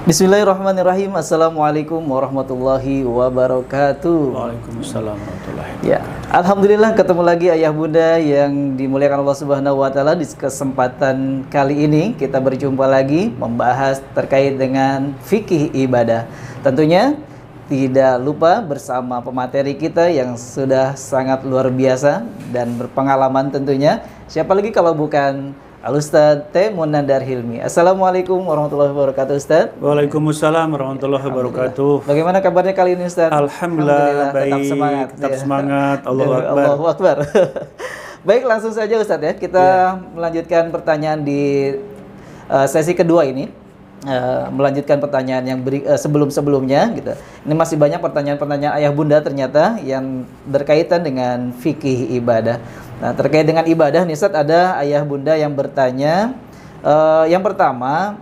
Bismillahirrahmanirrahim. Assalamualaikum warahmatullahi wabarakatuh. Waalaikumsalam warahmatullahi wabarakatuh. Ya, alhamdulillah ketemu lagi ayah bunda yang dimuliakan Allah Subhanahu wa taala. Di kesempatan kali ini kita berjumpa lagi membahas terkait dengan fikih ibadah. Tentunya tidak lupa bersama pemateri kita yang sudah sangat luar biasa dan berpengalaman tentunya. Siapa lagi kalau bukan Al-Ustadz T. Munandar Hilmi. Assalamualaikum warahmatullahi wabarakatuh, Ustadz. Waalaikumsalam warahmatullahi wabarakatuh. Bagaimana kabarnya kali ini, Ustadz? Alhamdulillah baik. Tetap semangat. Tetap semangat. Allahu Akbar. Allahu Akbar. Baik, langsung saja Ustadz ya. Kita melanjutkan pertanyaan di sesi kedua ini. Melanjutkan pertanyaan yang sebelum-sebelumnya gitu. Ini masih banyak pertanyaan-pertanyaan ayah bunda ternyata yang berkaitan dengan fikih ibadah. Nah, terkait dengan ibadah nih Ustadz, ada ayah bunda yang bertanya, yang pertama,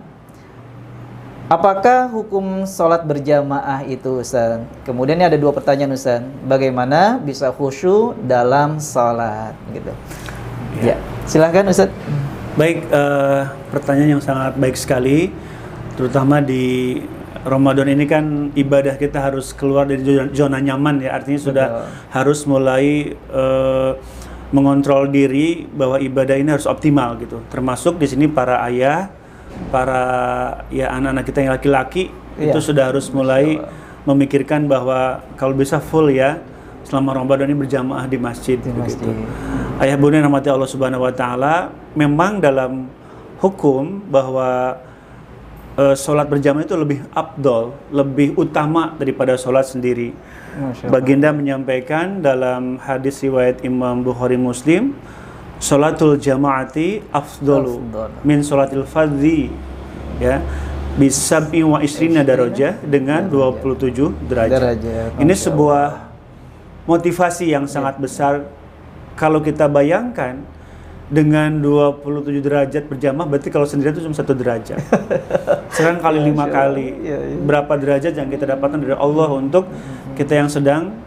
apakah hukum sholat berjamaah itu Ustadz? Kemudian ini ada dua pertanyaan Ustadz, bagaimana bisa khusyuk dalam sholat gitu. Ya, silahkan Ustadz. Baik, pertanyaan yang sangat baik sekali, terutama di Ramadan ini kan ibadah kita harus keluar dari zona nyaman ya, artinya sudah harus mulai mengontrol diri bahwa ibadah ini harus optimal gitu. Termasuk di sini para ayah, para ya anak-anak kita yang laki-laki itu sudah harus mulai memikirkan bahwa kalau bisa full ya selama Ramadan ini berjamaah di masjid. Begitu. Ayah bunda yang rahmati Allah Subhanahu wa taala, memang dalam hukum bahwa sholat berjamaah itu lebih afdol, lebih utama daripada sholat sendiri. Baginda menyampaikan dalam hadis riwayat Imam Bukhari Muslim, sholatul jamaati afdolu min sholatil fardhi, ya, bisab'i wa isrina darajah, dengan 27 derajat. Ini sebuah motivasi yang sangat besar. Kalau kita bayangkan dengan 27 derajat berjamaah, berarti kalau sendirian itu cuma 1 derajat. Sekarang kali 5 kali, berapa derajat yang kita dapatkan dari Allah untuk kita yang sedang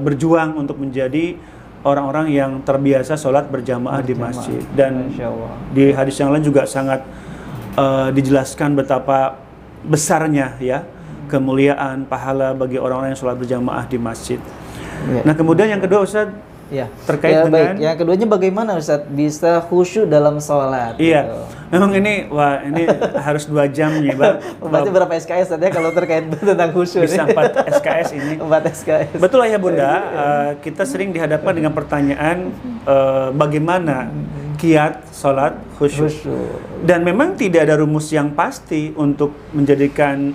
berjuang untuk menjadi orang-orang yang terbiasa sholat berjamaah di masjid. Dan di hadis yang lain juga sangat dijelaskan betapa besarnya ya kemuliaan pahala bagi orang-orang yang sholat berjamaah di masjid. Nah, kemudian yang kedua Ustaz, terkait dengan yang keduanya bagaimana Ustadz bisa khusyuk dalam sholat? Iya, gitu. Memang ini harus 2 jam nih Bang. Berarti berapa SKS tadi kalau terkait tentang khusyuk? Bisa 4 SKS ini. 4 SKS. Betul ya Bunda, kita sering dihadapkan dengan pertanyaan bagaimana kiat sholat khusyuk. Dan memang tidak ada rumus yang pasti untuk menjadikan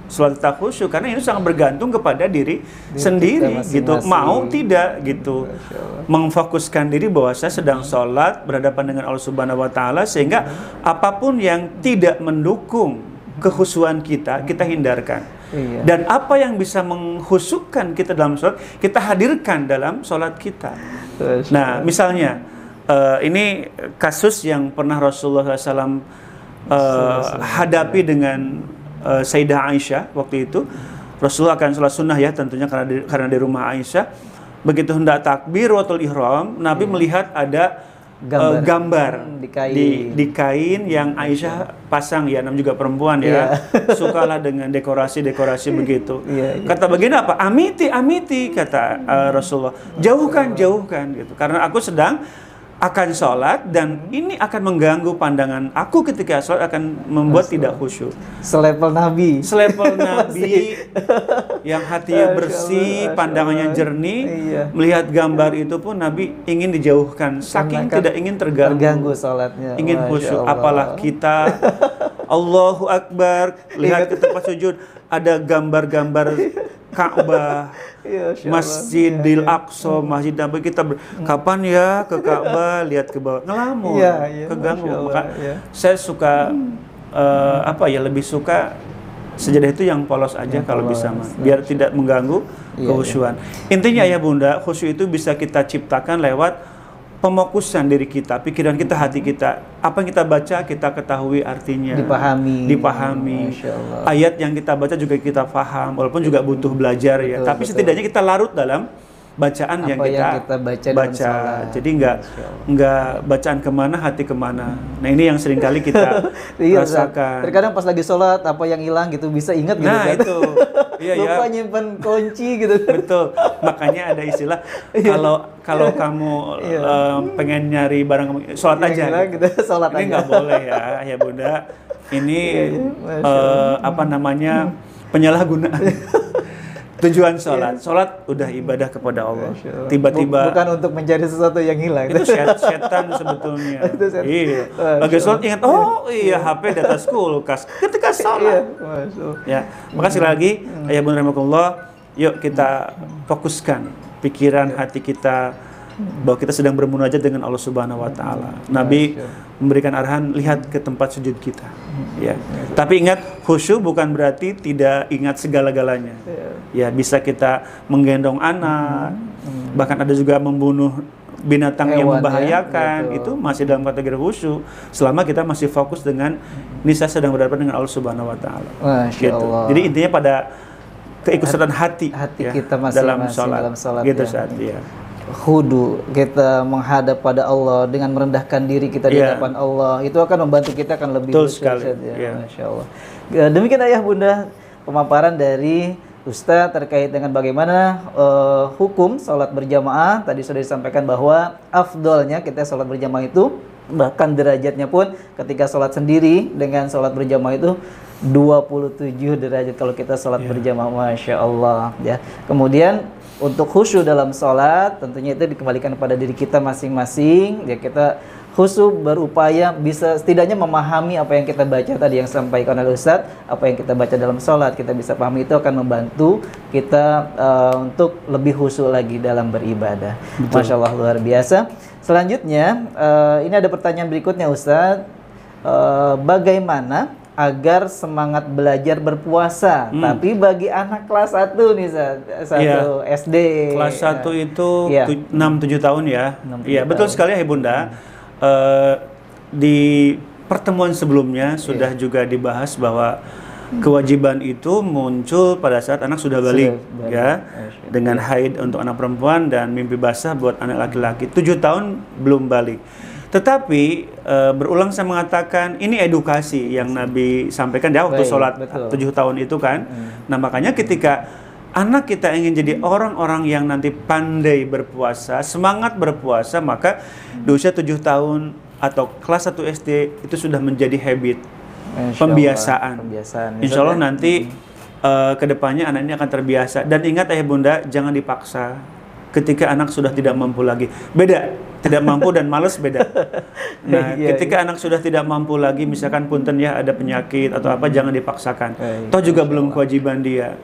sholat kita khusyuk, karena itu sangat bergantung kepada diri sendiri gitu, mau tidak gitu, memfokuskan diri bahwa saya sedang sholat berhadapan dengan Allah Subhanahu wa taala, sehingga apapun yang tidak mendukung kekhusyuan kita hindarkan. Dan apa yang bisa mengkhusyukkan kita dalam sholat, kita hadirkan dalam sholat kita. Nah, misalnya ini kasus yang pernah Rasulullah SAW hadapi dengan Sayyidah Aisyah. Waktu itu Rasulullah akan sholat sunnah ya, tentunya karena di rumah Aisyah. Begitu hendak takbiratul ihram, Nabi melihat ada gambar di kain yang Aisyah pasang ya, namanya juga perempuan ya, sukalah dengan dekorasi-dekorasi begitu. Kata baginda apa? Amiti kata Rasulullah, jauhkan gitu, karena aku sedang akan sholat dan ini akan mengganggu pandangan aku ketika sholat, akan membuat tidak khusyuk. Selevel Nabi yang hatinya bersih, pandangannya jernih, melihat gambar itu pun Nabi ingin dijauhkan, saking tidak ingin terganggu sholatnya, ingin khusyuk. Apalah kita Allahu Akbar, lihat ke tempat sujud ada gambar-gambar Ka'bah, Masjidil Aqsa, Masjid Nabi, kita kapan ya ke Ka'bah, lihat ke bawah, ngelamun, keganggu. Maka saya suka lebih suka sejadah itu yang polos aja kalau bisa, biar tidak mengganggu kekhusyuan. Intinya ya Bunda, khusyuk itu bisa kita ciptakan lewat pemokusan diri kita, pikiran kita, hati kita. Apa yang kita baca kita ketahui artinya, dipahami. Ayat yang kita baca juga kita paham, walaupun juga butuh belajar ya. Tapi setidaknya kita larut dalam bacaan Apa yang kita baca dalam sholat. Jadi nggak bacaan kemana, hati kemana. Nah ini yang seringkali kita Iya, rasakan. terkadang pas lagi sholat apa yang hilang gitu bisa ingat gitu. Nah kan. itu, iya ya. Lupa nyimpan kunci gitu. Betul. Makanya ada istilah kalau kamu pengen nyari barang sholat Yang aja. hilang gitu, sholat Ini aja. nggak boleh ya Bunda. Ini apa namanya penyalahgunaan. Tujuan sholat, sholat udah ibadah kepada Allah. Tiba-tiba bukan untuk mencari sesuatu yang hilang. itu setan sebetulnya. Itu setan. Iya. Lagi sholat ingat, oh iya HP di atas kulkas. Ketika sholat. Ya, maka sekali lagi, ayah bunda rahimakumullah, yuk kita fokuskan pikiran hati kita bahwa kita sedang bermunajat dengan Allah Subhanahu wa taala. Nabi memberikan arahan, lihat ke tempat sujud kita. Ya. Tapi ingat, khusyuk bukan berarti tidak ingat segala-galanya. Ya, bisa kita menggendong anak, bahkan ada juga membunuh binatang yang membahayakan, itu masih dalam kategori khusyuk selama kita masih fokus dengan ini saya sedang berhadapan dengan Allah Subhanahu wa taala. Masya Allah. Jadi intinya pada keikutsertaan hati ya, kita dalam sholat gitu ya. saat ya. Khudu, kita menghadap pada Allah dengan merendahkan diri kita di hadapan Allah, itu akan membantu kita akan lebih sekali. Ya. Masya Allah. Demikian ayah bunda pemaparan dari Ustadz terkait dengan bagaimana hukum sholat berjamaah. Tadi sudah disampaikan bahwa afdolnya kita sholat berjamaah itu, bahkan derajatnya pun ketika sholat sendiri dengan sholat berjamaah itu 27 derajat kalau kita sholat berjamaah. Masya Allah ya. Kemudian untuk khusyuk dalam sholat tentunya itu dikembalikan kepada diri kita masing-masing ya. Kita khusyuk berupaya bisa setidaknya memahami apa yang kita baca tadi yang disampaikan oleh Ustadz, apa yang kita baca dalam sholat kita bisa pahami, itu akan membantu kita untuk lebih khusyuk lagi dalam beribadah. Betul. Masya Allah, luar biasa. Selanjutnya ini ada pertanyaan berikutnya Ustadz, bagaimana agar semangat belajar berpuasa, tapi bagi anak kelas 1 nih, 1 SD. Kelas 1 itu 6-7 tahun ya. Iya, betul sekali ya Bunda. Di pertemuan sebelumnya sudah juga dibahas bahwa kewajiban itu muncul pada saat anak sudah balik ya, dengan haid untuk anak perempuan dan mimpi basah buat anak laki-laki. 7 tahun belum balik. Tetapi berulang saya mengatakan ini edukasi yang Nabi sampaikan di waktu sholat 7 tahun itu kan. Nah makanya ketika anak kita ingin jadi orang-orang yang nanti pandai berpuasa, semangat berpuasa, maka di usia 7 tahun atau kelas 1 SD itu sudah menjadi habit, pembiasaan. Insya Allah nanti kedepannya anak ini akan terbiasa. Dan ingat ayah bunda, jangan dipaksa ketika anak sudah tidak mampu lagi. Beda, tidak mampu dan malas beda. Nah, ketika anak sudah tidak mampu lagi, misalkan punten ya ada penyakit atau apa, jangan dipaksakan. Toh juga belum kewajiban dia.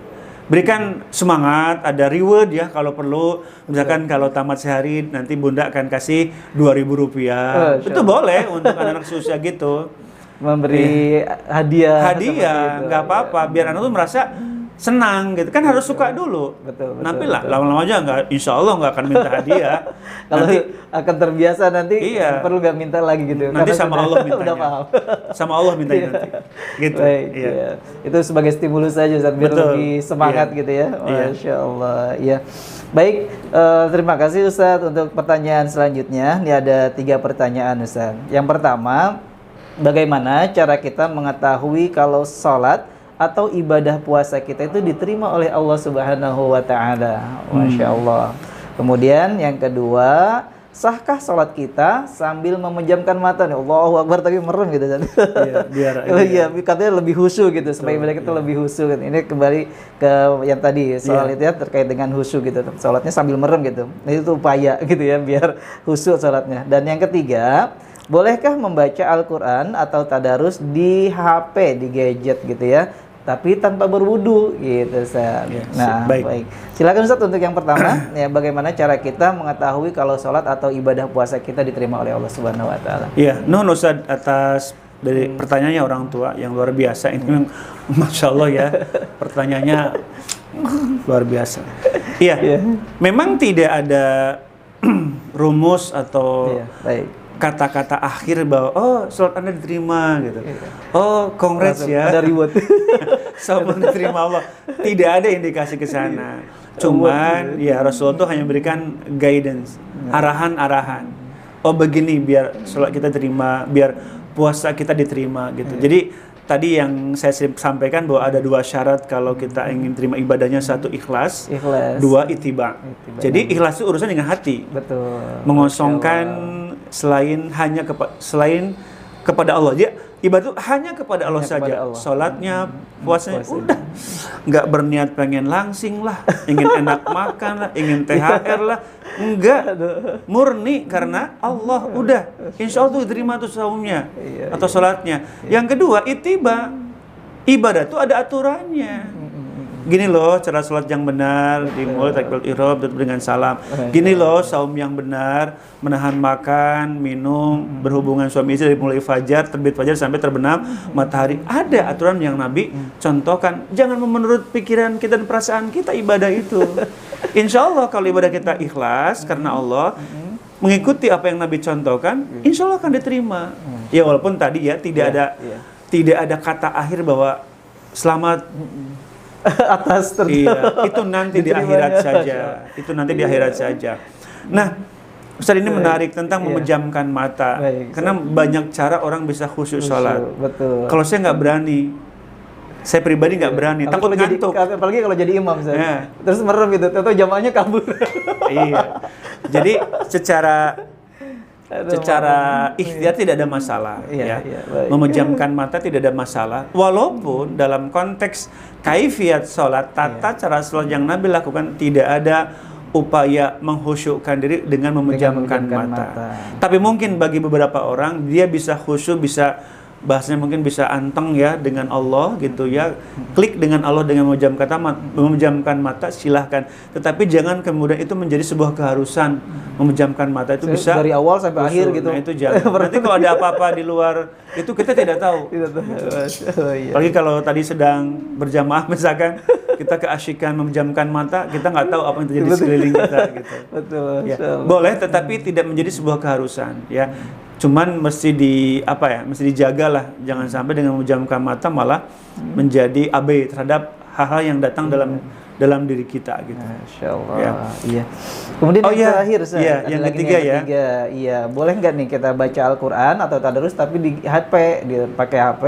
Berikan semangat, ada reward ya kalau perlu. Misalkan kalau tamat sehari nanti bunda akan kasih Rp2.000. Itu boleh untuk anak-anak seusia gitu. Memberi hadiah, nggak apa-apa. Biar anak tuh merasa senang gitu kan, harus suka dulu. Betul, nanti lah lama-lama aja nggak, insya Allah nggak akan minta hadiah. Kalau nanti akan terbiasa nanti perlu nggak minta lagi gitu. Nanti sama Allah mintanya. Udah paham. Sama Allah mintanya nanti. Gitu. Baik, ya. Itu sebagai stimulus saja Ustaz, biar lebih semangat gitu ya. Masya Allah. Ya. Baik, terima kasih Ustaz untuk pertanyaan selanjutnya. Ini ada 3 pertanyaan Ustaz. Yang pertama, bagaimana cara kita mengetahui kalau sholat atau ibadah puasa kita itu diterima oleh Allah Subhanahu wa taala? Masya Allah. Kemudian yang kedua, sahkah sholat kita sambil memejamkan mata nih, Allahu Akbar tapi merem gitu kan? Iya, katanya lebih khusyuk gitu, supaya ibadah kita lebih khusyuk. Ini kembali ke yang tadi soal itu ya, terkait dengan khusyuk gitu. Sholatnya sambil merem gitu. Nah, itu upaya gitu ya biar khusyuk sholatnya. Dan yang ketiga, bolehkah membaca Al-Quran atau tadarus di HP, di gadget gitu ya, tapi tanpa berwudu gitu Ustaz. Nah, baik. Silakan Ustaz untuk yang pertama ya, bagaimana cara kita mengetahui kalau sholat atau ibadah puasa kita diterima oleh Allah Subhanahu wa taala? Iya, nuhun Ustaz atas dari pertanyaannya orang tua yang luar biasa. Ini memang Masya Allah ya, pertanyaannya luar biasa. Iya. Memang tidak ada rumus atau kata-kata akhir bahwa oh sholat Anda diterima gitu. Oh congrats ya. Ada reward. Sama diterima Allah. Tidak ada indikasi ke sana. Cuman ya Rasulullah tuh hanya memberikan guidance, arahan-arahan. Oh begini biar sholat kita terima, biar puasa kita diterima gitu. Jadi tadi yang saya sampaikan bahwa ada 2 syarat kalau kita ingin terima ibadahnya, 1 ikhlas, 2 ittiba. Jadi ikhlas itu urusan dengan hati. Betul. Mengosongkan selain kepada Allah. Dia ibadah itu hanya kepada Allah saja. Salatnya, puasanya udah nggak berniat pengen langsing lah, ingin enak makan lah, ingin THR lah, enggak, murni karena Allah. Udah, insya Allah tuh diterima tuh saumnya atau salatnya. Yang kedua ittiba, ibadah itu ada aturannya. Gini loh cara sholat yang benar, dimulai takbiratul ihram dengan salam. Gini loh saum yang benar, menahan makan, minum, berhubungan suami istri dari mulai fajar, terbit fajar sampai terbenam matahari. Ada aturan yang Nabi contohkan. Jangan menurut pikiran kita dan perasaan kita ibadah itu. Insya Allah kalau ibadah kita ikhlas karena Allah, mengikuti apa yang Nabi contohkan, insya Allah akan diterima. Ya walaupun tadi ya tidak ada kata akhir bahwa selamat atas itu nanti di akhirat saja. Itu nanti di akhirat saja. Nah, Ustaz ini menarik tentang memejamkan mata. Karena banyak cara orang bisa khusyuk sholat. Betul. Kalau saya nggak berani, saya pribadi nggak berani, takut ngantuk. Apalagi kalau jadi imam, terus merem gitu, atau jamaahnya kabur. Iya. Jadi secara ikhtiar tidak ada masalah, memejamkan mata tidak ada masalah, walaupun dalam konteks kaifiyat sholat, tata cara sholat yang Nabi lakukan tidak ada upaya mengkhusyukkan diri dengan memejamkan mata. Tapi mungkin bagi beberapa orang dia bisa khusyuk, bisa bahasanya mungkin bisa anteng ya dengan Allah gitu ya, klik dengan Allah dengan memejamkan mata silahkan, tetapi jangan kemudian itu menjadi sebuah keharusan. Memejamkan mata itu bisa dari awal sampai akhir gitu. Nah itu jangan. Nanti kalau ada apa-apa di luar itu kita tidak tahu. Apalagi kalau tadi sedang berjamaah misalkan, kita keasyikan memejamkan mata, kita nggak tahu apa yang terjadi di sekeliling kita gitu. Betul. Ya, boleh, tetapi tidak menjadi sebuah keharusan ya. Cuman mesti dijaga lah, jangan sampai dengan memejamkan mata malah menjadi abai terhadap hal-hal yang datang dalam diri kita gitu. Masya Allah. Ya. Iya. Kemudian yang terakhir, yang ketiga ya. Iya, boleh nggak nih kita baca Al-Quran atau tadarus tapi di HP, pakai HP?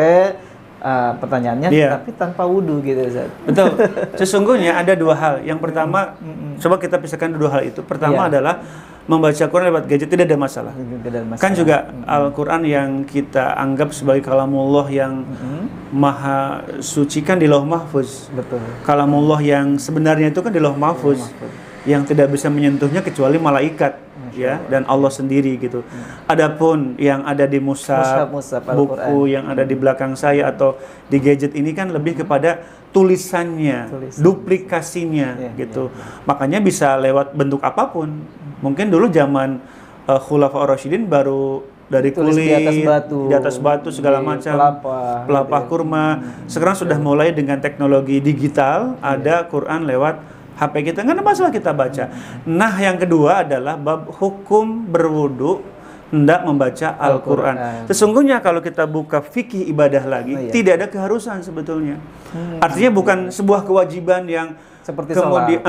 Pertanyaannya tapi tanpa wudu gitu, Ustaz. Betul. Sesungguhnya ada 2 hal. Yang pertama, coba kita pisahkan 2 hal itu. Pertama adalah membaca Quran lewat gadget tidak ada masalah. Kan juga Al-Quran yang kita anggap sebagai kalamullah yang maha suci kan di Lauh Mahfuz. Betul. Kalamullah yang sebenarnya itu kan di Lauh Mahfuz. Yang tidak bisa menyentuhnya kecuali malaikat ya dan Allah sendiri gitu. Adapun yang ada di mushaf buku yang ada di belakang saya atau di gadget ini kan lebih kepada tulisannya, duplikasinya gitu. Makanya bisa lewat bentuk apapun. Mungkin dulu zaman Khulafaur Rasyidin baru dari kulit, di atas batu segala macam, pelepah kurma. Sekarang sudah mulai dengan teknologi digital, ada Quran lewat HP kita, nggak ada masalah kita baca. Nah, yang kedua adalah bab hukum berwudu hendak membaca Al-Quran. Sesungguhnya kalau kita buka fikih ibadah lagi, tidak ada keharusan sebetulnya. Artinya bukan sebuah kewajiban yang seperti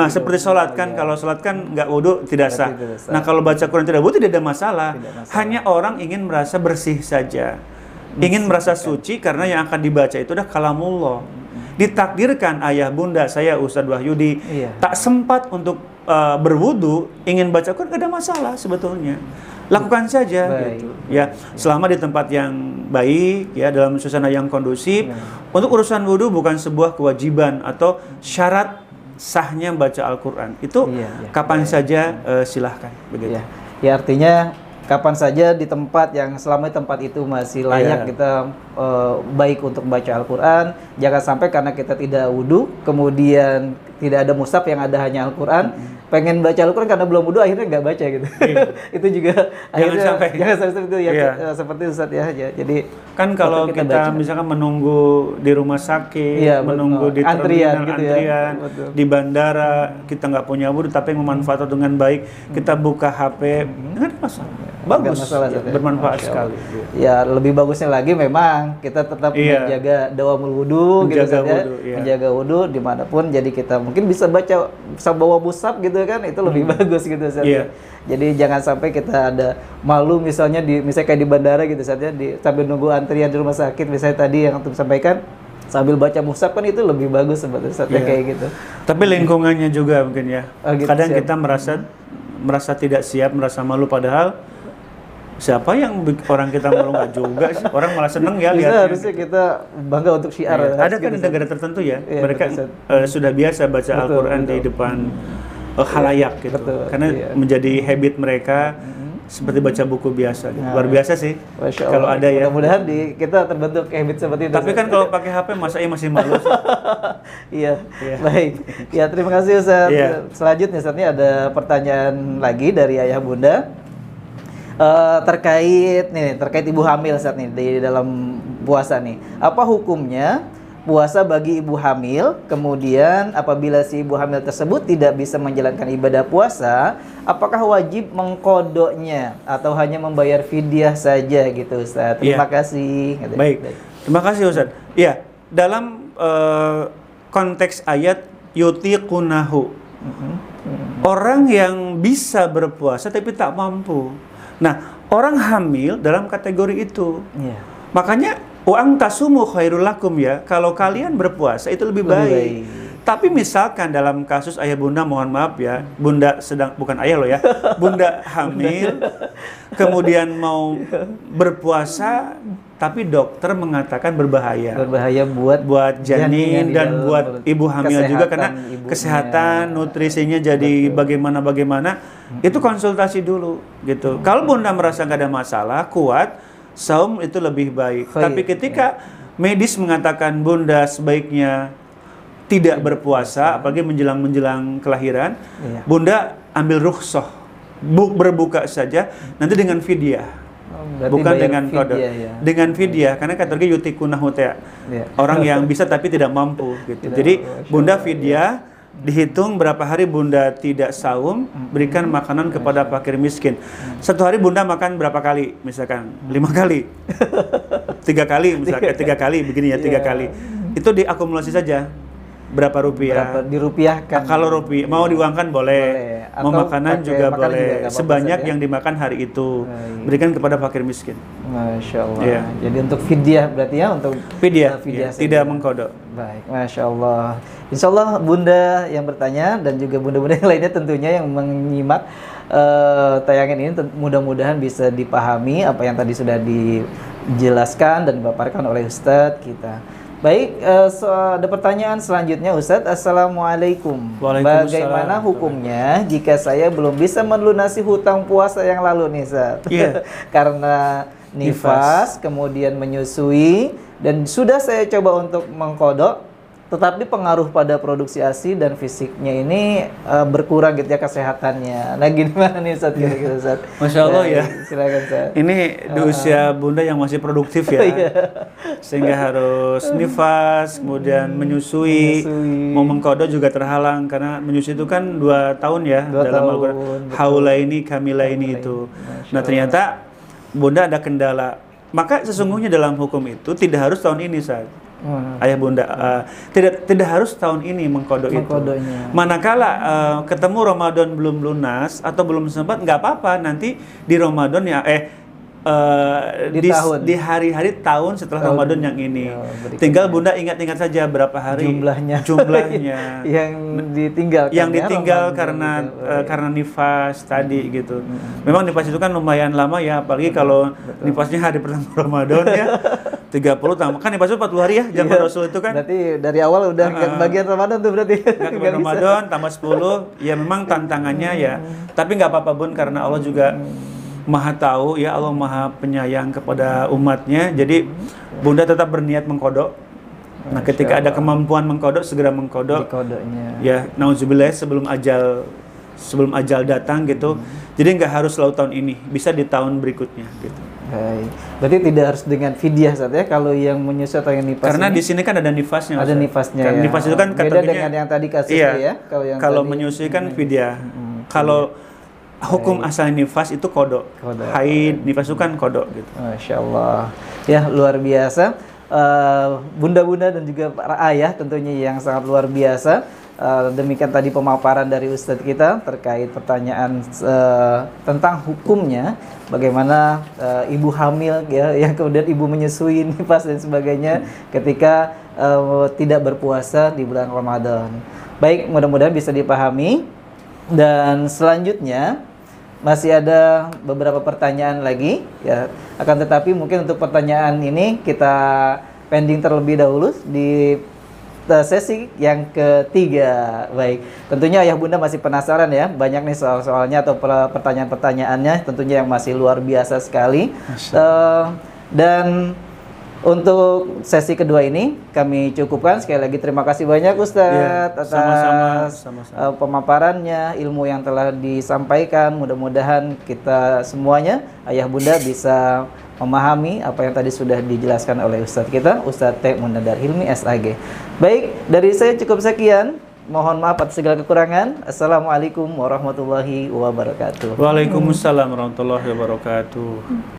seperti sholat kan. Kalau sholat kan nggak wudu tidak sah. Nah, kalau baca Quran tidak wudu tidak ada masalah. Hanya orang ingin merasa bersih saja, ingin merasa suci karena yang akan dibaca itu adalah kalamullah. Ditakdirkan ayah bunda saya Ustadz Wahyudi tak sempat untuk berwudu, ingin baca Quran, tidak ada masalah sebetulnya. Lakukan saja gitu. Ya, selama di tempat yang baik ya, dalam suasana yang kondusif. Untuk urusan wudu bukan sebuah kewajiban atau syarat sahnya baca Al-Quran. Itu kapan saja silahkan begitu. Ya, artinya kapan saja di tempat yang selama tempat itu masih layak kita baik untuk baca Al-Quran. Jangan sampai karena kita tidak wudu, kemudian tidak ada mushaf yang ada hanya Al-Quran, pengen baca Al-Quran karena belum wudu akhirnya nggak baca gitu. Itu juga jangan sampai seperti itu ya, seperti Ustaz ya. Jadi kan kalau kita misalkan menunggu di rumah sakit, menunggu di antrian, di bandara, kita nggak punya wudu tapi memanfaatkan dengan baik, kita buka HP, nggak ada masalah. bagus, masalah, ya, Ustaz, ya? bermanfaat Masya Allah. sekali. Ya lebih bagusnya lagi memang kita tetap menjaga dawamul wudu gitu, Menjaga Ustaz, ya. wudu, iya. Menjaga wudu dimanapun, jadi kita mungkin bisa bawa mushaf gitu kan, itu lebih bagus gitu, Ustaz, ya. Jadi jangan sampai kita ada malu misalnya misalnya kayak di bandara gitu, Ustaz, ya, sambil nunggu antrian di rumah sakit misalnya tadi yang untuk sampaikan sambil baca mushaf, kan itu lebih bagus sebetulnya, Ustaz, ya, kayak gitu. Tapi lingkungannya juga mungkin ya. Gitu, kadang siap. kita merasa tidak siap, merasa malu, padahal siapa yang orang kita malu, nggak juga sih. Orang malah seneng ya Bisa, lihatnya. harusnya kita bangga untuk syiar. Ada kan di negara tertentu ya, Iya, mereka betul, sudah biasa baca Al-Quran di depan khalayak gitu. Betul, Karena menjadi habit mereka seperti baca buku biasa gitu. Luar biasa sih. Masya Allah. Kalau ada ya. Mudah-mudahan kita terbentuk habit seperti itu. Tapi kan kalau pakai HP masa masih malu sih. Iya. Baik. Ya, terima kasih, Ustaz. Iya. Selanjutnya, Ustaz, ini ada pertanyaan lagi dari Ayah Bunda. Terkait ibu hamil, Ustaz, nih di dalam puasa nih. Apa hukumnya puasa bagi ibu hamil? Kemudian apabila si ibu hamil tersebut tidak bisa menjalankan ibadah puasa, apakah wajib mengkodoknya atau hanya membayar fidyah saja gitu, Ustaz? Terima kasih. Baik. Terima kasih, Ustaz. Iya, dalam konteks ayat yutiqunahu. Orang yang bisa berpuasa tapi tak mampu. Nah, orang hamil dalam kategori itu. Makanya wa tasumu khairul lakum ya. Kalau kalian berpuasa itu lebih baik. Tapi misalkan dalam kasus ayah bunda, mohon maaf ya, bunda bukan ayah loh ya, bunda hamil, kemudian mau berpuasa, tapi dokter mengatakan berbahaya. Berbahaya buat janin dan buat ibu hamil juga, karena kesehatan, nutrisinya jadi bagaimana, itu konsultasi dulu gitu. Kalau bunda merasa nggak ada masalah, kuat, saum itu lebih baik. Tapi ketika medis mengatakan bunda sebaiknya tidak berpuasa, apalagi menjelang kelahiran, bunda ambil rukhsah, berbuka saja, nanti dengan fidyah. Bukan dengan qada, dengan fidyah, karena kategori yutiqunahu orang yang bisa tapi tidak mampu gitu. Jadi bunda fidyah, dihitung berapa hari bunda tidak saum, berikan makanan kepada fakir miskin. Satu hari bunda makan berapa kali? Misalkan 5 kali, 3 kali, misalkan 3 kali begini ya, 3 kali. Itu diakumulasi saja. Berapa rupiah? Dirupiahkan. Kalau rupiah mau diuangkan boleh. Mau makanan juga boleh. Sebanyak yang dimakan hari itu. Berikan kepada fakir miskin. Masya Allah. Jadi untuk fidyah berarti ya, untuk fidyah tidak mengkodok. Baik, Masya Allah. Insya Allah bunda yang bertanya dan juga bunda-bunda yang lainnya tentunya yang menyimak tayangan ini mudah-mudahan bisa dipahami apa yang tadi sudah dijelaskan dan dipaparkan oleh Ustadz kita. Baik, ada pertanyaan selanjutnya, Ustadz. Assalamualaikum. Bagaimana hukumnya jika saya belum bisa melunasi hutang puasa yang lalu nih, Ustadz? Karena nifas, kemudian menyusui, dan sudah saya coba untuk mengkodok, tetapi pengaruh pada produksi ASI dan fisiknya ini berkurang gitu ya, kesehatannya. Nah, gimana nih, Ustadz, kira-kira, Ustadz? Masya Allah ya. Silakan, Ustadz. Ini di usia bunda yang masih produktif ya, sehingga harus nifas, kemudian menyusui. Mau mengkodok juga terhalang karena menyusui itu kan 2 tahun ya, dalam Al-Quran. Haulaini kamilaini itu. Nah, ternyata bunda ada kendala. Maka sesungguhnya dalam hukum itu tidak harus tahun ini, Ustaz. Ayah bunda tidak harus tahun ini mengkodok itu. Manakala ketemu Ramadan belum lunas atau belum sempat, nggak apa-apa, nanti di Ramadan ya di hari-hari tahun setelah Ramadan yang ini. Tinggal bunda ingat-ingat saja berapa hari jumlahnya yang ditinggal karena nifas tadi gitu. Memang nifas itu kan lumayan lama ya, apalagi kalau nifasnya hari pertama Ramadan ya 30 tahun. Kan nifas itu 40 hari ya, zaman Rasul itu kan. Berarti dari awal udah bagian Ramadan tuh berarti. Ramadan tambah 10, ya memang tantangannya ya. Tapi nggak apa-apa bun, karena Allah juga Maha tahu ya, Allah Maha penyayang kepada umatnya. Jadi bunda tetap berniat mengkodok. Nah, ketika ada kemampuan mengkodok, segera mengkodok. Ya, nauzubillah, sebelum ajal datang gitu. Jadi nggak harus selalu tahun ini, bisa di tahun berikutnya gitu. Baik. Berarti tidak harus dengan fidyah, Ustaz, ya, kalau yang menyusui atau yang nifas. Karena di sini kan ada nifasnya. Ada nifasnya. Kan, ya. nifas itu kan beda dengan yang tadi kasusnya ya. Kalau menyusui kan fidyah. Kalau hukum asal nifas itu kodok. Haid, nifas itu kan kodok gitu. Masya Allah. Ya, luar biasa. Bunda-bunda dan juga para ayah tentunya yang sangat luar biasa. Demikian tadi pemaparan dari Ustadz kita terkait pertanyaan tentang hukumnya, bagaimana ibu hamil ya, yang kemudian ibu menyusui nifas dan sebagainya ketika tidak berpuasa di bulan Ramadan. Baik, mudah-mudahan bisa dipahami. Dan selanjutnya masih ada beberapa pertanyaan lagi ya. Akan tetapi mungkin untuk pertanyaan ini kita pending terlebih dahulu di sesi yang ketiga. Baik, tentunya ayah bunda masih penasaran ya, banyak nih soal-soalnya atau pertanyaan-pertanyaannya tentunya yang masih luar biasa sekali. Dan untuk sesi kedua ini kami cukupkan. Sekali lagi terima kasih banyak Ustadz atas pemaparannya, ilmu yang telah disampaikan. Mudah-mudahan kita semuanya ayah bunda bisa memahami apa yang tadi sudah dijelaskan oleh Ustadz kita, Ustadz T. Munandar Hilmi SAG. Baik, dari saya cukup sekian. Mohon maaf atas segala kekurangan. Assalamualaikum warahmatullahi wabarakatuh. Waalaikumsalam warahmatullahi wabarakatuh.